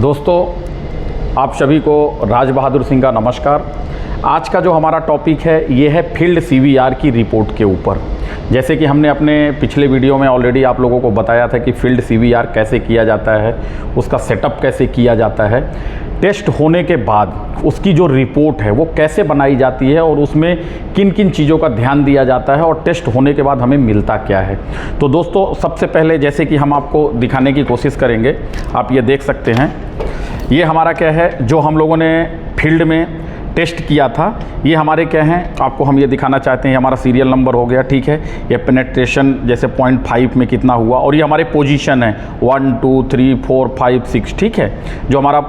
दोस्तों, आप सभी को राज बहादुर सिंह का नमस्कार। आज का जो हमारा टॉपिक है ये है फील्ड सीवीआर की रिपोर्ट के ऊपर। जैसे कि हमने अपने पिछले वीडियो में ऑलरेडी आप लोगों को बताया था कि फील्ड सीवीआर कैसे किया जाता है, उसका सेटअप कैसे किया जाता है, टेस्ट होने के बाद उसकी जो रिपोर्ट है वो कैसे बनाई जाती है और उसमें किन किन चीज़ों का ध्यान दिया जाता है और टेस्ट होने के बाद हमें मिलता क्या है। तो दोस्तों, सबसे पहले जैसे कि हम आपको दिखाने की कोशिश करेंगे, आप ये देख सकते हैं, ये हमारा क्या है जो हम लोगों ने फील्ड में टेस्ट किया था। ये हमारे क्या हैं, आपको हम ये दिखाना चाहते हैं, हमारा सीरियल नंबर हो गया, ठीक है। ये पेनेट्रेशन जैसे 0.5 में कितना हुआ और ये हमारे पोजीशन है 1 2 3 4 5 6, ठीक है। जो हमारा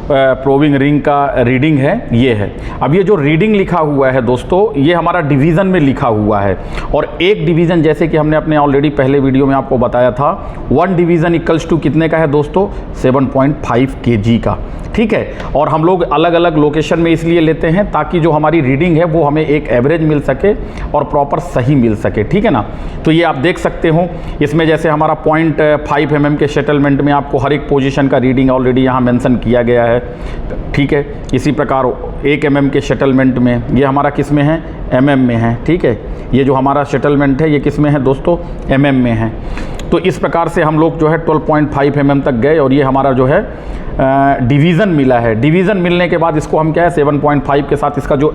प्रोबिंग रिंग का रीडिंग है ये है। अब ये जो रीडिंग लिखा हुआ है दोस्तों, ये हमारा डिवीज़न में लिखा हुआ है और एक डिवीज़न जैसे कि हमने अपने ऑलरेडी पहले वीडियो में आपको बताया था, 1 डिवीज़न इक्वल्स टू कितने का है दोस्तों, 7.5 kg का, ठीक है। और हम लोग अलग अलग लोकेशन में इसलिए लेते हैं ताकि जो हमारी रीडिंग है वो हमें एक एवरेज मिल सके और प्रॉपर सही मिल सके, ठीक है ना। तो ये आप देख सकते हो, इसमें जैसे हमारा 0.5 mm के सेटलमेंट में आपको हर एक पोजीशन का रीडिंग ऑलरेडी यहाँ मेंशन किया गया है, ठीक है। इसी प्रकार 1 mm के सेटलमेंट में ये हमारा किस में है, mm में है, ठीक है। ये जो हमारा सेटलमेंट है ये किस में है दोस्तों, mm में है। तो इस प्रकार से हम लोग जो है 12.5 mm तक गए और ये हमारा जो है डिवीज़न मिला है। डिवीज़न मिलने के बाद इसको हम क्या है 7.5 के साथ इसका जो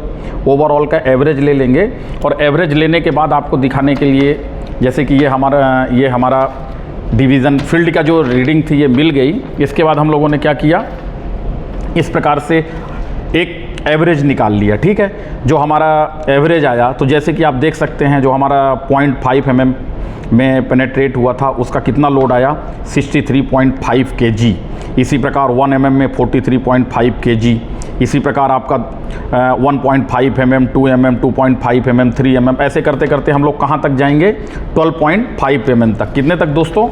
ओवरऑल का एवरेज ले लेंगे और एवरेज लेने के बाद आपको दिखाने के लिए, जैसे कि ये हमारा डिवीज़न फील्ड का जो रीडिंग थी ये मिल गई। इसके बाद हम लोगों ने क्या किया, इस प्रकार से एक एवरेज निकाल लिया, ठीक है। जो हमारा एवरेज आया, तो जैसे कि आप देख सकते हैं, जो हमारा 0.5 mm में पेनेट्रेट हुआ था उसका कितना लोड आया, 63.5 kg। इसी प्रकार 1 mm में 43.5 kg। इसी प्रकार आपका 1.5 mm, 2 mm, 2.5 mm, 3 mm, ऐसे करते करते हम लोग कहाँ तक जाएंगे, 12.5 mm तक। कितने तक दोस्तों,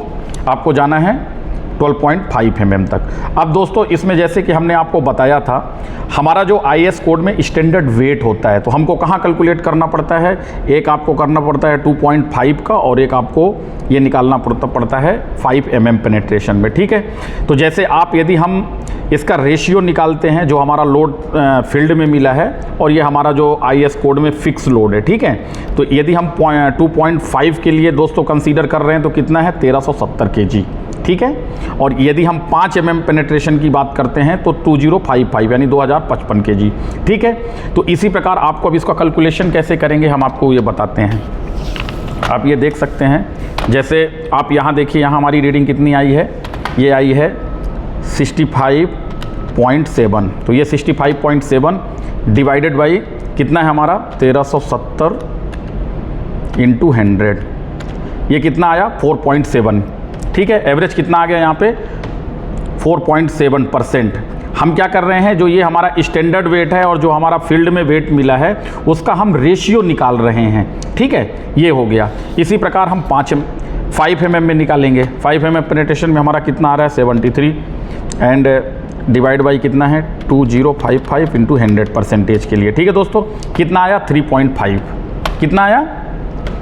आपको जाना है 12.5 mm तक। अब दोस्तों, इसमें जैसे कि हमने आपको बताया था, हमारा जो IS कोड में स्टैंडर्ड वेट होता है, तो हमको कहाँ कैलकुलेट करना पड़ता है, एक आपको करना पड़ता है 2.5 का और एक आपको ये निकालना पड़ता है 5 mm पेनेट्रेशन में, ठीक है। तो जैसे आप यदि हम इसका रेशियो निकालते हैं, जो हमारा लोड फील्ड में मिला है और ये हमारा जो IS कोड में फिक्स लोड है, ठीक है। तो यदि हम 2.5 के लिए दोस्तों कंसीडर कर रहे हैं तो कितना है, 1370 kg, ठीक है। और यदि हम 5 mm पेनेट्रेशन की बात करते हैं तो 2055 यानी 2055 kg, ठीक है। तो इसी प्रकार आपको अब इसका कैलकुलेशन कैसे करेंगे हम आपको ये बताते हैं। आप ये देख सकते हैं, जैसे आप यहाँ देखिए, यहाँ हमारी रीडिंग कितनी आई है, ये आई है 65.7। तो ये 65.7 डिवाइडेड बाई कितना है हमारा, 1370 इंटू 100, ये कितना आया 4.7, ठीक है। एवरेज कितना आ गया यहाँ पे, 4.7%। हम क्या कर रहे हैं, जो ये हमारा स्टैंडर्ड वेट है और जो हमारा फील्ड में वेट मिला है उसका हम रेशियो निकाल रहे हैं, ठीक है। ये हो गया। इसी प्रकार हम 5 mm में निकालेंगे। 5 mm पेनेट्रेशन में हमारा कितना आ रहा है, 73 एंड डिवाइड बाई कितना है 2055 इंटू 100% के लिए, ठीक है दोस्तों। कितना आया 3.5, कितना आया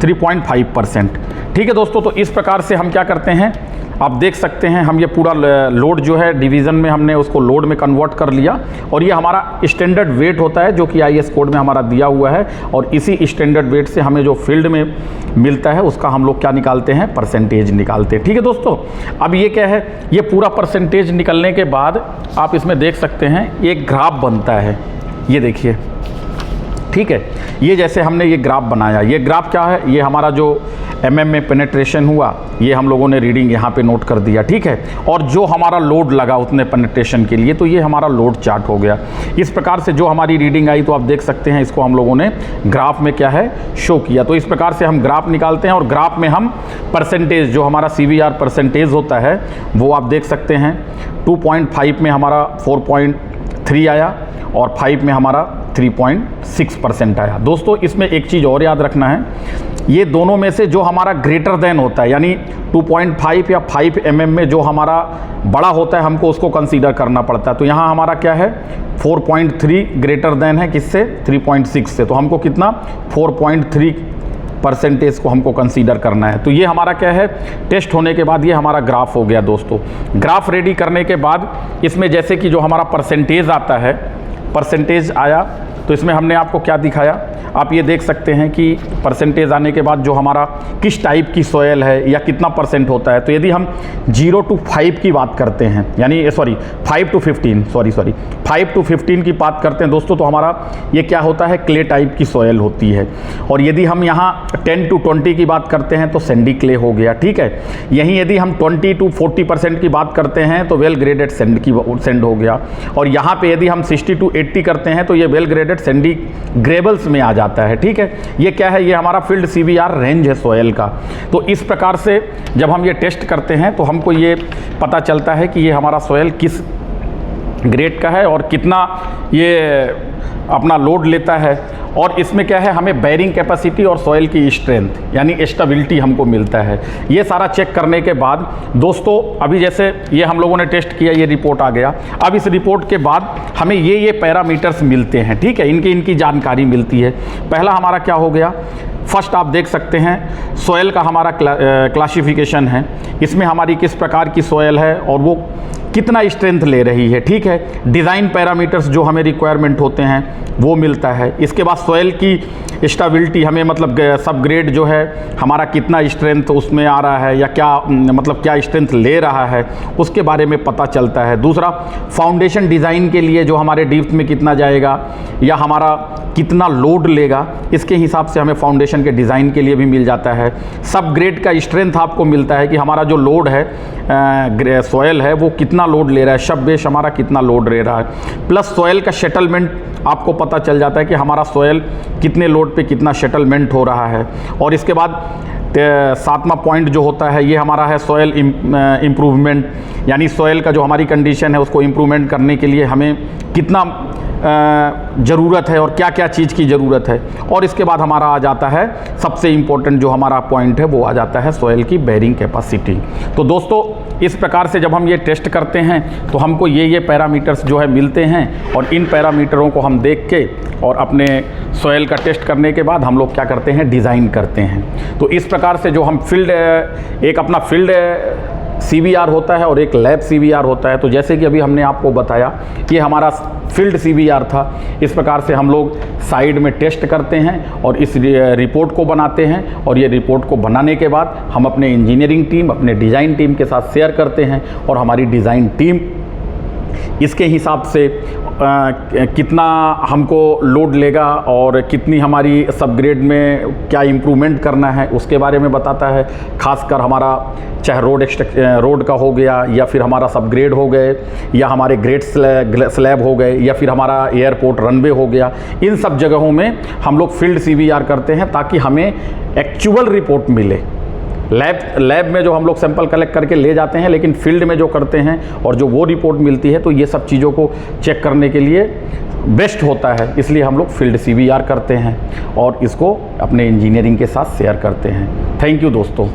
3.5%, ठीक है दोस्तों। तो इस प्रकार से हम क्या करते हैं, आप देख सकते हैं, हम ये पूरा लोड जो है डिवीज़न में हमने उसको लोड में कन्वर्ट कर लिया और ये हमारा स्टैंडर्ड वेट होता है जो कि IS कोड में हमारा दिया हुआ है और इसी स्टैंडर्ड वेट से हमें जो फील्ड में मिलता है उसका हम लोग क्या निकालते हैं, परसेंटेज निकालते हैं, ठीक है दोस्तों। अब ये क्या है, ये पूरा परसेंटेज निकलने के बाद आप इसमें देख सकते हैं एक ग्राफ बनता है, ये देखिए, ठीक है। ये जैसे हमने ये ग्राफ बनाया, ये ग्राफ क्या है, ये हमारा जो mm में पेनेट्रेशन हुआ ये हम लोगों ने रीडिंग यहाँ पे नोट कर दिया, ठीक है। और जो हमारा लोड लगा उतने पेनेट्रेशन के लिए, तो ये हमारा लोड चार्ट हो गया। इस प्रकार से जो हमारी रीडिंग आई तो आप देख सकते हैं, इसको हम लोगों ने ग्राफ में क्या है, शो किया। तो इस प्रकार से हम ग्राफ निकालते हैं और ग्राफ में हम परसेंटेज, जो हमारा CVR परसेंटेज होता है वो आप देख सकते हैं। 2.5 में हमारा 4.3 आया और 5 में हमारा 3.6% आया। दोस्तों, इसमें एक चीज़ और याद रखना है, ये दोनों में से जो हमारा ग्रेटर देन होता है, यानी 2.5 या 5 mm में जो हमारा बड़ा होता है हमको उसको कंसीडर करना पड़ता है। तो यहाँ हमारा क्या है, 4.3 ग्रेटर देन है किससे, 3.6 से। तो हमको कितना 4.3 परसेंटेज को हमको कंसीडर करना है। तो ये हमारा क्या है, टेस्ट होने के बाद ये हमारा ग्राफ हो गया दोस्तों। ग्राफ रेडी करने के बाद इसमें जैसे कि जो हमारा परसेंटेज आता है, परसेंटेज आया तो इसमें हमने आपको क्या दिखाया, आप ये देख सकते हैं कि परसेंटेज आने के बाद जो हमारा किस टाइप की सॉयल है या कितना परसेंट होता है। तो यदि हम 0 to 5 की बात करते हैं, यानी 5 to 15 की बात करते हैं दोस्तों, तो हमारा ये क्या होता है, क्ले टाइप की सॉयल होती है। और यदि हम यहाँ 10 to 20 की बात करते हैं तो सैंडी क्ले हो गया, ठीक है। यहीं यदि हम 20 to 40% की बात करते हैं तो वेल ग्रेडेड सैंड हो गया। और यहाँ पे यदि हम 60 to 80 करते हैं तो ये वेल ग्रेडेड सैंडी ग्रेवल्स में आ जाता है, ठीक है। ये क्या है, ये हमारा फील्ड CVR रेंज है सॉयल का। तो इस प्रकार से जब हम ये टेस्ट करते हैं तो हमको ये पता चलता है कि ये हमारा सॉयल किस ग्रेड का है और कितना ये अपना लोड लेता है। और इसमें क्या है, हमें बैरिंग कैपेसिटी और सॉयल की स्ट्रेंथ यानी स्टेबिलिटी हमको मिलता है। ये सारा चेक करने के बाद दोस्तों, अभी जैसे ये हम लोगों ने टेस्ट किया, ये रिपोर्ट आ गया। अब इस रिपोर्ट के बाद हमें ये पैरामीटर्स मिलते हैं, ठीक है, इनकी जानकारी मिलती है। पहला हमारा क्या हो गया, फर्स्ट आप देख सकते हैं सॉयल का हमारा क्लासिफिकेशन है, इसमें हमारी किस प्रकार की सॉयल है और वो कितना स्ट्रेंथ ले रही है, ठीक है। डिज़ाइन पैरामीटर्स जो हमें रिक्वायरमेंट होते हैं वो मिलता है। इसके बाद सॉयल की स्टेबिलिटी, हमें मतलब सब ग्रेड जो है हमारा कितना स्ट्रेंथ उसमें आ रहा है या क्या मतलब क्या स्ट्रेंथ ले रहा है, उसके बारे में पता चलता है। दूसरा, फाउंडेशन डिज़ाइन के लिए जो हमारे डीप्थ में कितना जाएगा या हमारा कितना लोड लेगा, इसके हिसाब से हमें फाउंडेशन के डिज़ाइन के लिए भी मिल जाता है। सब ग्रेड का स्ट्रेंथ आपको मिलता है कि हमारा जो लोड है सॉयल है वो कितना लोड ले रहा है, सब बेस हमारा कितना लोड ले रहा है। प्लस सॉयल का सेटलमेंट आपको पता चल जाता है कि हमारा सॉयल कितने लोड पे कितना सेटलमेंट हो रहा है। और इसके बाद 7वां पॉइंट जो होता है ये हमारा है सॉयल इम्प्रूवमेंट, यानी सॉयल का जो हमारी कंडीशन है उसको इम्प्रूवमेंट करने के लिए हमें कितना ज़रूरत है और क्या क्या चीज़ की ज़रूरत है। और इसके बाद हमारा आ जाता है सबसे इम्पोर्टेंट जो हमारा पॉइंट है वो आ जाता है सॉयल की बैरिंग कैपेसिटी। तो दोस्तों, इस प्रकार से जब हम ये टेस्ट करते हैं तो हमको ये पैरामीटर्स जो है मिलते हैं और इन पैरामीटरों को हम देख के और अपने सॉयल का टेस्ट करने के बाद हम लोग क्या करते हैं, डिज़ाइन करते हैं। तो इस प्रकार से जो हम एक अपना फील्ड CVR होता है और एक लैब CVR होता है। तो जैसे कि अभी हमने आपको बताया कि हमारा फील्ड CVR था, इस प्रकार से हम लोग साइड में टेस्ट करते हैं और इस रिपोर्ट को बनाते हैं। और ये रिपोर्ट को बनाने के बाद हम अपने इंजीनियरिंग टीम, अपने डिज़ाइन टीम के साथ शेयर करते हैं और हमारी डिज़ाइन टीम इसके हिसाब से कितना हमको लोड लेगा और कितनी हमारी सब ग्रेड में क्या इम्प्रूवमेंट करना है उसके बारे में बताता है। खासकर हमारा चाहे रोड का हो गया या फिर हमारा सब ग्रेड हो गए या हमारे ग्रेड स्लैब हो गए या फिर हमारा एयरपोर्ट रनवे हो गया, इन सब जगहों में हम लोग फील्ड CVR करते हैं ताकि हमें एक्चुअल रिपोर्ट मिले। लैब में जो हम लोग सैंपल कलेक्ट करके ले जाते हैं, लेकिन फील्ड में जो करते हैं और जो वो रिपोर्ट मिलती है, तो ये सब चीज़ों को चेक करने के लिए बेस्ट होता है। इसलिए हम लोग फील्ड CVR करते हैं और इसको अपने इंजीनियरिंग के साथ शेयर करते हैं। थैंक यू दोस्तों।